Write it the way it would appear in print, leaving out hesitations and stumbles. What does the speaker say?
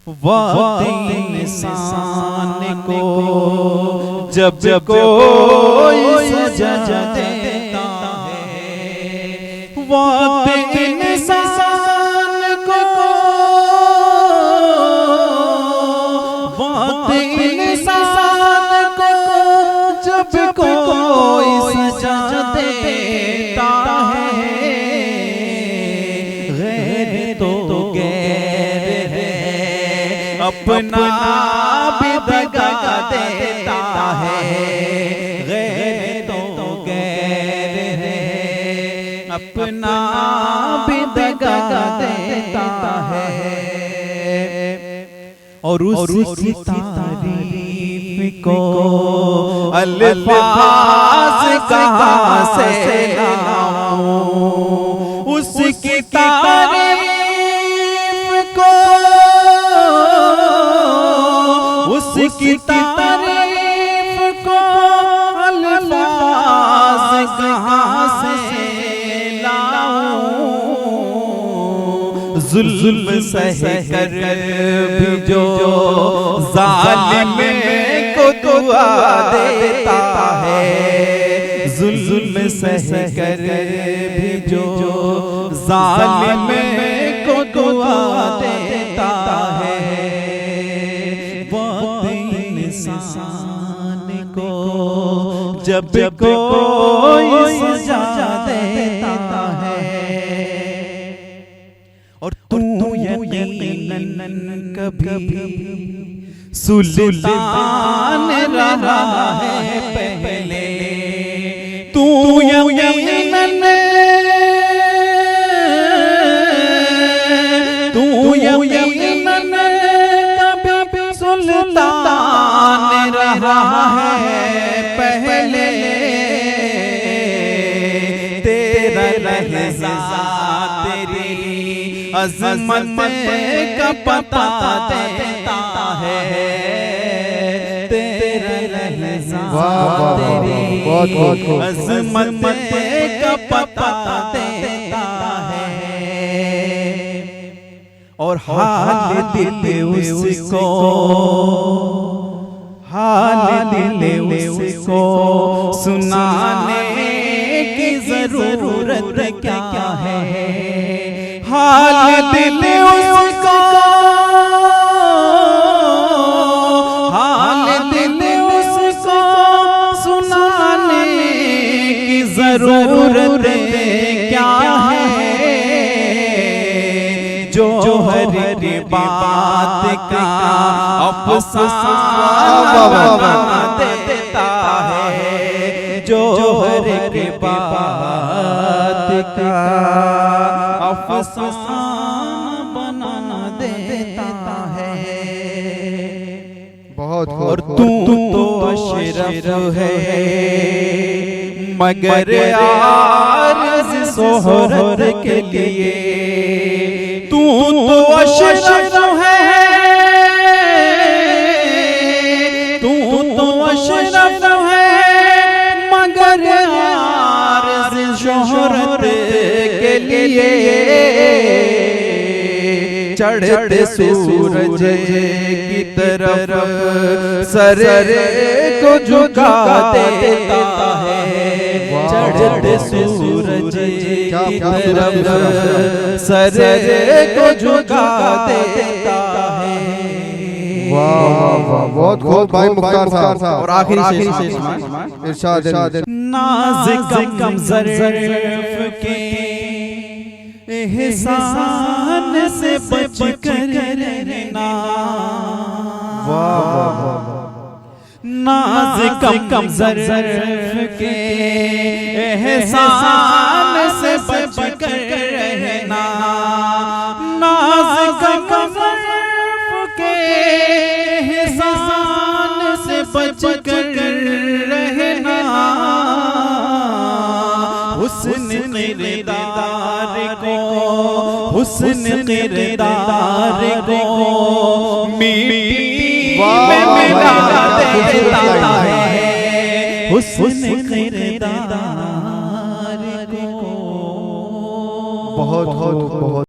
वक्त इंसान को जब कोई सजा देता है, वक्त इंसान को, वक्त इंसान को जब कोई सजा देता है, गैर तो गैर है अपना भी दगा देता है, गैर तो गैर है अपना भी दगा देता है। और उसकी तारीफ को अल्फाज कहाँ से लाऊं, उसकी तारीफ को, उसकी तारीफ को अल्फाज कहाँ से लाऊं, जुल्म सह कर भी जो जालिम को दुआ देता है, जुल्म सह कर भी जो जालिम को दुआ देता है, इंसान को जब कोई सजा देता है। और तू यकीनन कभी सुल्तान रहा है पहले, तू यकीनन, तू यकीनन कभी सुल्तान रहा है पहले, तेरा लहज़ा तेरी अज़मत का पता देता है, तेरा लहज़ा तेरी अज़मत का पता देता है। और हाल दिल उसको, हाल दिल उसको सुनाने की जरूरत क्या है, हाल दिल उसको, हाल दिल उसको सुनाने की जरूरत क्या है, जो हर बात का अफसाना बना देता है, जो हर बात का अफसाना बना देता है। बहुत और तू तो अशरफ है मगर आरज़ शोहरत के लिए, तू तो अशरफ है, तू तो अशरफ है मगर आरज़ शोहरत के लिए, चढ़ते सूरज की तरफ सर को झुका देता है, चढ़ते सूरज की तरफ सर को झुका देता है। वाह वाह, बहुत खूब भाई मुख्तार साहब। और आखिरी शेर इरशाद, नाज़िक कम ज़र्फ़ के एहसान से बच कर रहना, नाज़िक कम ज़र्फ़ के एहसान से बच कर रहना, नाज़िक कम ज़र्फ़ के एहसान से बच कर रहना, हुस्न किरदार को, हुस्न किरदार को मिट्टी में मिला देता है, हुस्न किरदार को बहुत बहुत बहुत